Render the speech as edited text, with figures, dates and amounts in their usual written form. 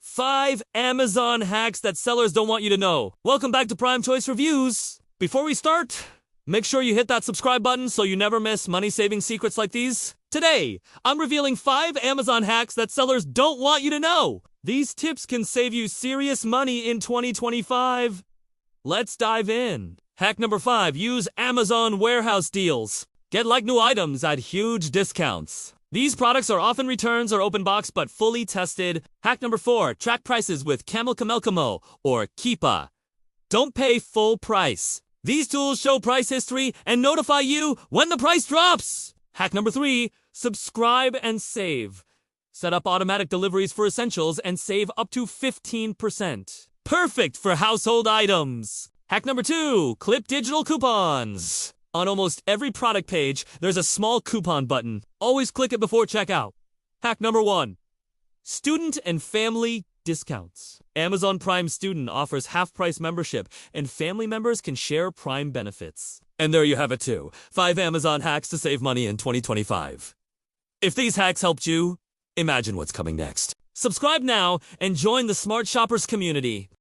5 Amazon hacks that sellers don't want you to know. Welcome back to Prime Choice Reviews. Before we start, make sure you hit that subscribe button so you never miss money-saving secrets like these. Today, I'm revealing 5 Amazon hacks that sellers don't want you to know. These tips can save you serious money in 2025. Let's dive in. Hack number 5, use Amazon warehouse deals. Get like new items at huge discounts. These products are often returns or open box but fully tested. Hack number 4, track prices with Camel Camel Camel or Keepa. Don't pay full price. These tools show price history and notify you when the price drops. Hack number 3, subscribe and save. Set up automatic deliveries for essentials and save up to 15%. Perfect for household items. Hack number 2, clip digital coupons. On almost every product page, there's a small coupon button. Always click it before checkout. Hack number 1, student and family discounts. Amazon Prime Student offers half-price membership, and family members can share Prime benefits. And there you have it too, 5 Amazon hacks to save money in 2025. If these hacks helped you, imagine what's coming next. Subscribe now and join the Smart Shoppers community.